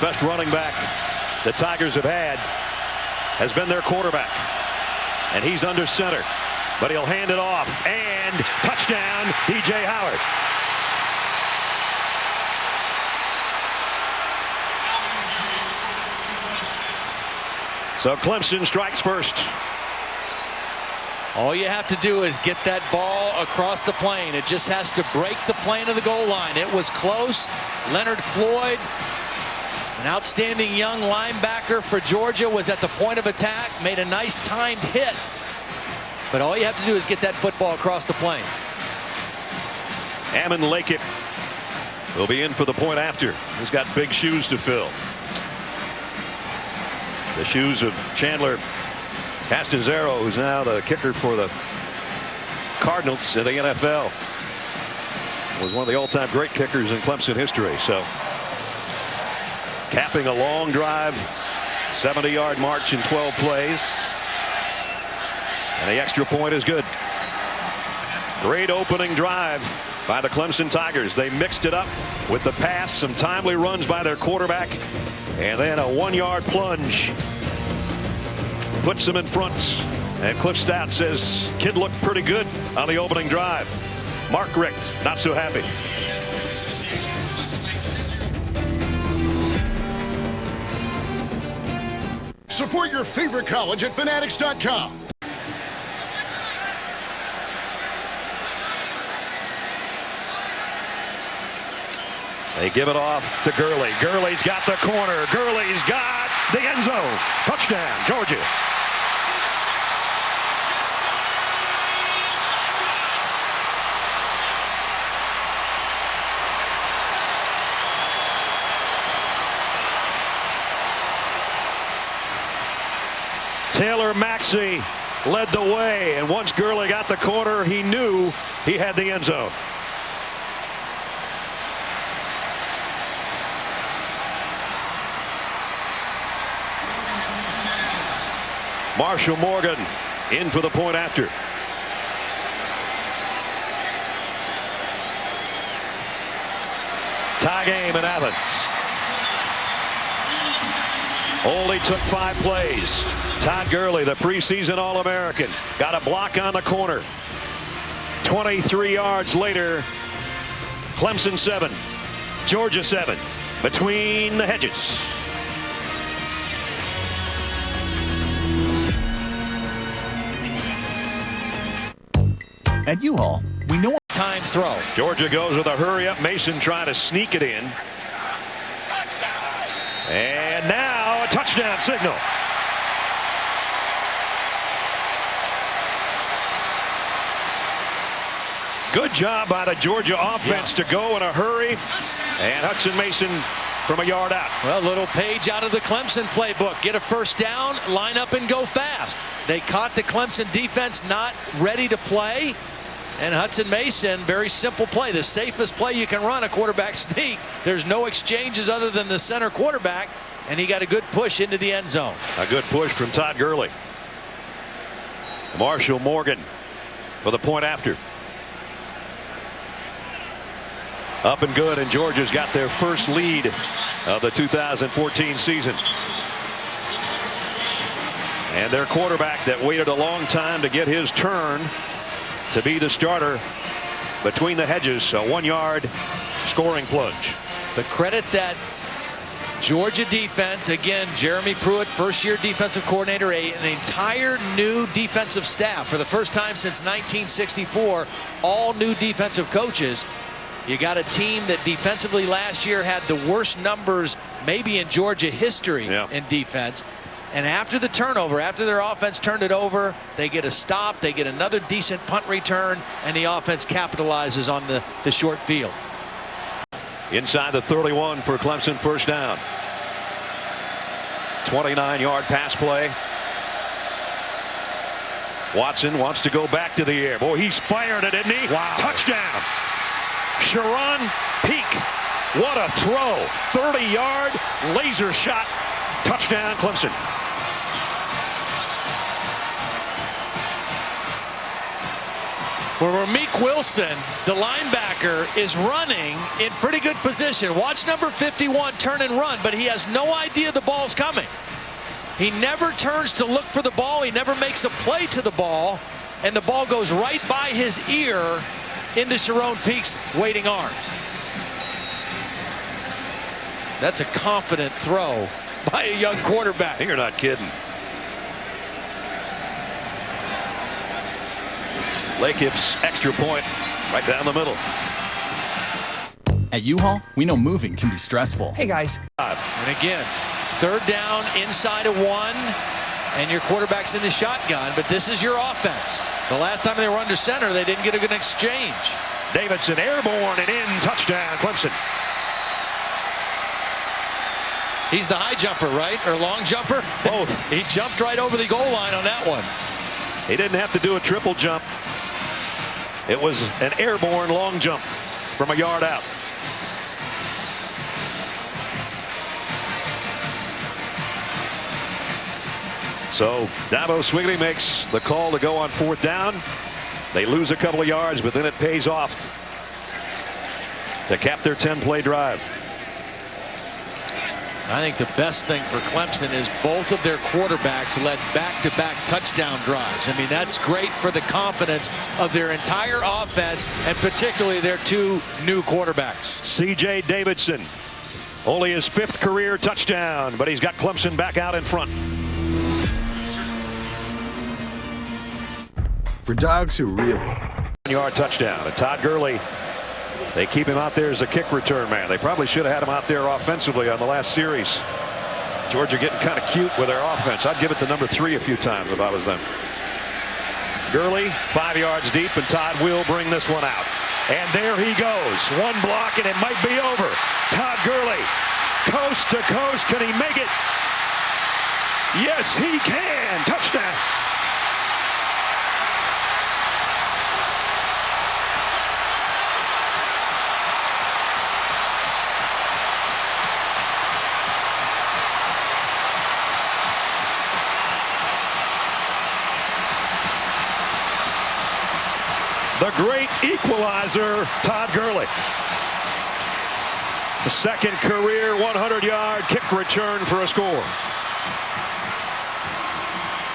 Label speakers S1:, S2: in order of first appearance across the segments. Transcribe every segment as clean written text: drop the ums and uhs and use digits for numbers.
S1: Best running back the Tigers have had has been their quarterback. And he's under center. But he'll hand it off. And touchdown, DJ Howard. So Clemson strikes first.
S2: All you have to do is get that ball across the plane. It just has to break the plane of the goal line. It was close. Leonard Floyd, an outstanding young linebacker for Georgia, was at the point of attack, made a nice timed hit. But all you have to do is get that football across the plane.
S1: Ammon Lakett will be in for the point after. He's got big shoes to fill. The shoes of Chandler Castanzaro, who's now the kicker for the Cardinals in the NFL. Was one of the all-time great kickers in Clemson history. So capping a long drive, 70-yard march in 12 plays. And the extra point is good. Great opening drive by the Clemson Tigers. They mixed it up with the pass, some timely runs by their quarterback, and then a 1-yard plunge. Puts them in front. And Cliff Stout says kid looked pretty good on the opening drive. Mark Richt not so happy.
S3: Support your favorite college at Fanatics.com.
S1: They give it off to Gurley. Gurley's got the corner. Gurley's got the end zone. Touchdown, Georgia. Taylor Maxey led the way, and once Gurley got the corner, he knew he had the end zone. Marshall Morgan in for the point after. Tie game in Athens. Only took 5 plays. Todd Gurley, the preseason All-American, got a block on the corner. 23 yards later, Clemson 7, Georgia 7, between the hedges.
S4: At U-Haul, we know
S2: time throw.
S1: Georgia goes with a hurry up. Mason trying to sneak it in. And now a touchdown signal. Good job by the Georgia offense to go in a hurry. And Hudson Mason from a yard out.
S2: Well, little page out of the Clemson playbook. Get a first down, line up and go fast. They caught the Clemson defense not ready to play. And Hudson Mason, very simple play. The safest play you can run, a quarterback sneak. There's no exchanges other than the center quarterback. And he got a good push into the end zone.
S1: A good push from Todd Gurley. Marshall Morgan for the point after. Up and good, and Georgia's got their first lead of the 2014 season. And their quarterback that waited a long time to get his turn to be the starter between the hedges, a 1-yard scoring plunge.
S2: The credit that Georgia defense, again, Jeremy Pruitt, first-year defensive coordinator, an entire new defensive staff for the first time since 1964, all new defensive coaches. You got a team that defensively last year had the worst numbers maybe in Georgia history in defense. And after the turnover, after their offense turned it over, they get a stop, they get another decent punt return, and the offense capitalizes on the short field.
S1: Inside the 31 for Clemson, first down. 29-yard pass play. Watson wants to go back to the air. Boy, he's fired it, isn't he?
S2: Wow.
S1: Touchdown. Sharon Peak. What a throw. 30-yard laser shot. Touchdown, Clemson.
S2: where Meek Wilson, the linebacker, is running in pretty good position. Watch number 51 turn and run, but he has no idea the ball's coming. He never turns to look for the ball. He never makes a play to the ball, and the ball goes right by his ear into Sharon Peake's waiting arms. That's a confident throw by a young quarterback.
S1: You're not kidding. Lakeip's extra point right down the middle.
S4: At U-Haul, we know moving can be stressful.
S5: Hey guys.
S2: And again, third down inside of 1, and your quarterback's in the shotgun, but this is your offense. The last time they were under center, they didn't get a good exchange.
S1: Davidson airborne and in, touchdown Clemson.
S2: He's the high jumper, right? Or long jumper?
S1: Both.
S2: He jumped right over the goal line on that one.
S1: He didn't have to do a triple jump. It was an airborne long jump from a yard out. So Dabo Swigley makes the call to go on 4th down. They lose a couple of yards, but then it pays off to cap their 10-play drive.
S2: I think the best thing for Clemson is both of their quarterbacks led back-to-back touchdown drives. I mean, that's great for the confidence of their entire offense, and particularly their 2 new quarterbacks.
S1: C.J. Davidson, only his 5th career touchdown, but he's got Clemson back out in front.
S6: For dogs who really...
S1: 1-yard touchdown. And Todd Gurley, they keep him out there as a kick return man. They probably should have had him out there offensively on the last series. Georgia getting kind of cute with their offense. I'd give it to number 3 a few times if I was them. Gurley 5 yards deep, and Todd will bring this one out. And there he goes. 1 block and it might be over. Todd Gurley, coast to coast. Can he make it? Yes, he can. Touchdown. The great equalizer, Todd Gurley. The 2nd career 100-yard kick return for a score.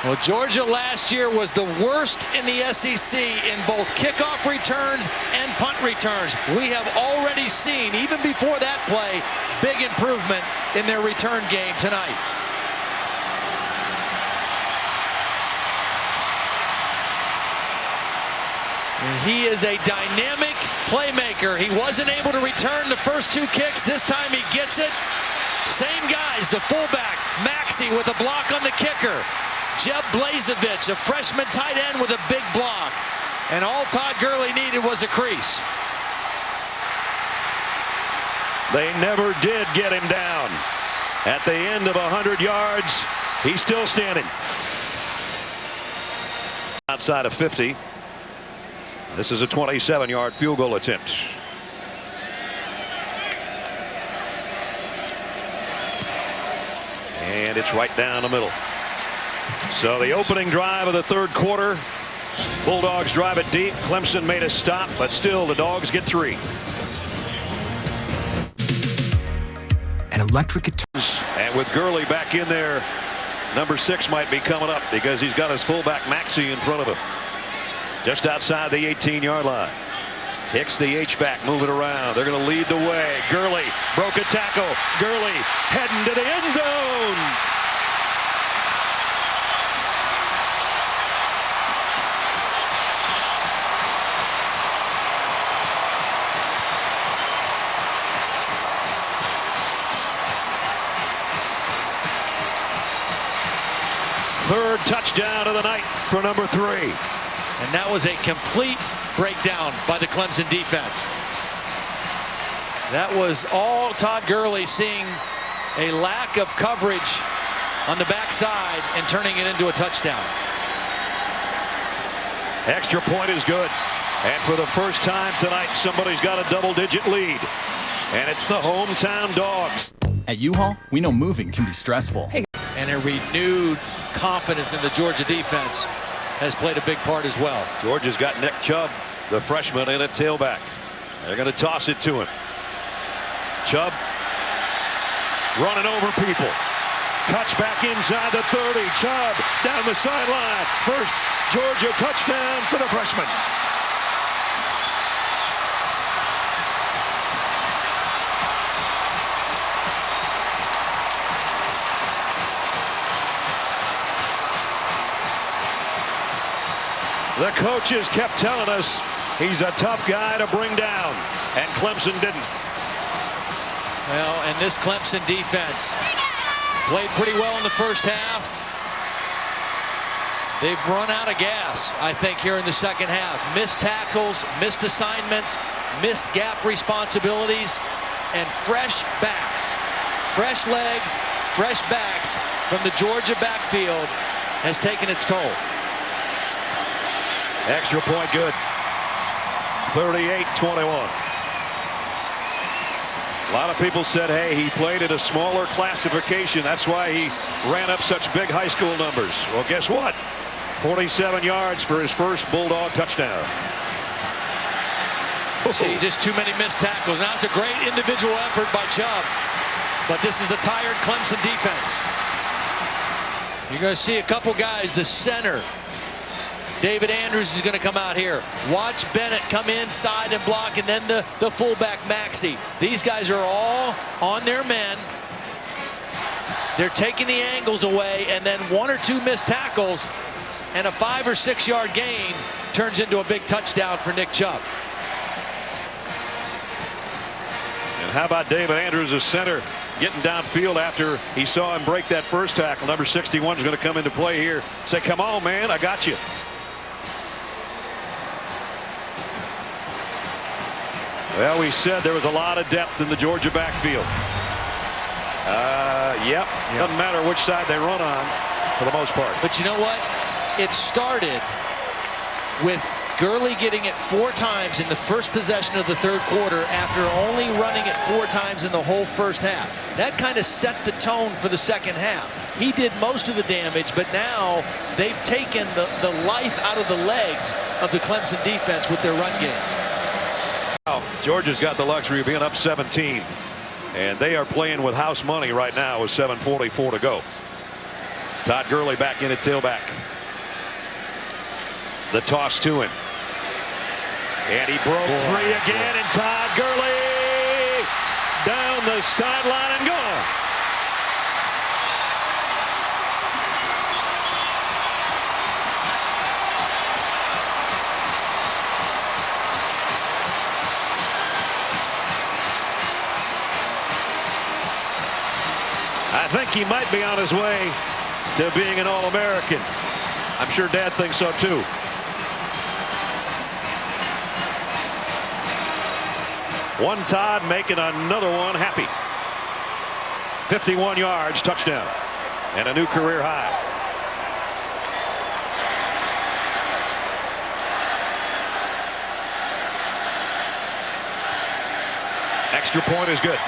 S2: Well, Georgia last year was the worst in the SEC in both kickoff returns and punt returns. We have already seen, even before that play, big improvement in their return game tonight. And he is a dynamic playmaker. He wasn't able to return the first 2 kicks. This time he gets it. Same guys, the fullback, Maxey with a block on the kicker. Jeb Blazevich, a freshman tight end with a big block. And all Todd Gurley needed was a crease.
S1: They never did get him down. At the end of 100 yards, he's still standing. Outside of 50. This is a 27-yard field goal attempt. And it's right down the middle. So the opening drive of the 3rd quarter, Bulldogs drive it deep. Clemson made a stop, but still the Dogs get 3.
S6: An electric guitar.
S1: And with Gurley back in there, number 6 might be coming up because he's got his fullback Maxey in front of him. Just outside the 18-yard line. Hicks the H-back, moving around. They're going to lead the way. Gurley broke a tackle. Gurley heading to the end zone. Third touchdown of the night for number 3.
S2: And that was a complete breakdown by the Clemson defense. That was all Todd Gurley, seeing a lack of coverage on the backside and turning it into a touchdown.
S1: Extra point is good. And for the first time tonight, somebody's got a double-digit lead. And it's the hometown Dogs.
S4: At U-Haul, we know moving can be stressful.
S2: And a renewed confidence in the Georgia defense has played a big part as well.
S1: Georgia's got Nick Chubb the freshman in at tailback. They're going to toss it to him. Chubb running over people. Cuts back inside the 30. Chubb down the sideline. First Georgia touchdown for the freshman. The coaches kept telling us he's a tough guy to bring down, and Clemson didn't.
S2: Well, and this Clemson defense played pretty well in the first half. They've run out of gas, I think, here in the second half. Missed tackles, missed assignments, missed gap responsibilities, and fresh backs. Fresh legs, fresh backs from the Georgia backfield has taken its toll.
S1: Extra point good. 38-21. A lot of people said, hey, he played at a smaller classification. That's why he ran up such big high school numbers. Well, guess what? 47 yards for his first Bulldog touchdown.
S2: See, just too many missed tackles. Now it's a great individual effort by Chubb, but this is a tired Clemson defense. You're going to see a couple guys. The center, David Andrews, is going to come out here. Watch Bennett come inside and block, and then the fullback, Maxey. These guys are all on their men. They're taking the angles away, and then one or two missed tackles, and a 5 or 6 yard gain turns into a big touchdown for Nick Chubb.
S1: And how about David Andrews, the center, getting downfield after he saw him break that first tackle. Number 61 is going to come into play here. Say, come on, man, I got you. Well, we said there was a lot of depth in the Georgia backfield. Yep. Doesn't matter which side they run on for the most part.
S2: But you know what? It started with Gurley getting it 4 times in the first possession of the third quarter after only running it 4 times in the whole first half. That kind of set the tone for the second half. He did most of the damage, but now they've taken the life out of the legs of the Clemson defense with their run game.
S1: Georgia's got the luxury of being up 17, and they are playing with house money right now with 7:44 to go. Todd Gurley back in at tailback. The toss to him, and he broke free again, and Todd Gurley down the sideline and gone. I think he might be on his way to being an All-American. I'm sure Dad thinks so too. One Todd making another one happy. 51 yards, touchdown, and a new career high. Extra point is good.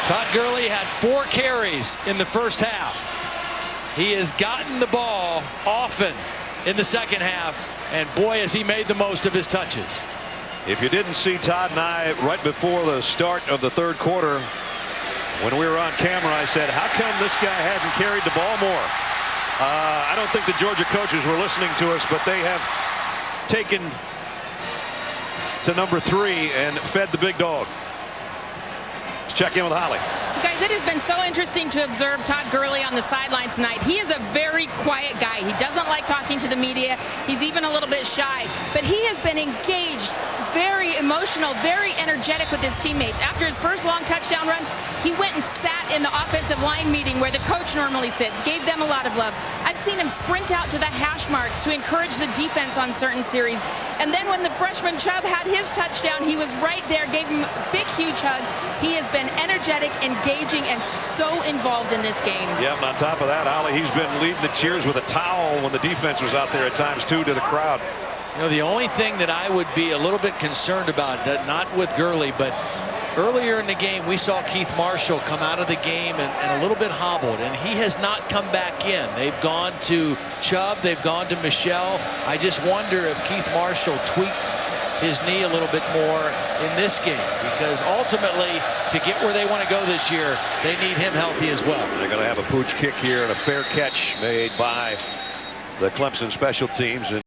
S2: Todd Gurley had 4 carries in the first half. He has gotten the ball often in the second half, and boy, has he made the most of his touches.
S1: If you didn't see Todd and I right before the start of the third quarter, when we were on camera, I said, how come this guy hadn't carried the ball more? I don't think the Georgia coaches were listening to us, but they have taken to number 3 and fed the big dog. Let's check in with Holly.
S5: Guys, it has been so interesting to observe Todd Gurley on the sidelines tonight. He is a very quiet guy. He doesn't like talking to the media. He's even a little bit shy. But he has been engaged, very emotional, very energetic with his teammates. After his first long touchdown run, he went and sat in the offensive line meeting where the coach normally sits, gave them a lot of love. I've seen him sprint out to the hash marks to encourage the defense on certain series. And then when the freshman Chubb had his touchdown, he was right there, gave him a big, huge hug. He has been energetic, engaging, and so involved in this game.
S1: Yeah, and on top of that, Ollie, he's been leading the cheers with a towel when the defense was out there at times, too, to the crowd.
S2: You know, the only thing that I would be a little bit concerned about, not with Gurley, but Earlier in the game, we saw Keith Marshall come out of the game and a little bit hobbled, and he has not come back in. They've gone to Chubb, they've gone to Michelle. I just wonder if Keith Marshall tweaked his knee a little bit more in this game, because ultimately, to get where they want to go this year, they need him healthy as well.
S1: They're going to have a pooch kick here and a fair catch made by the Clemson special teams.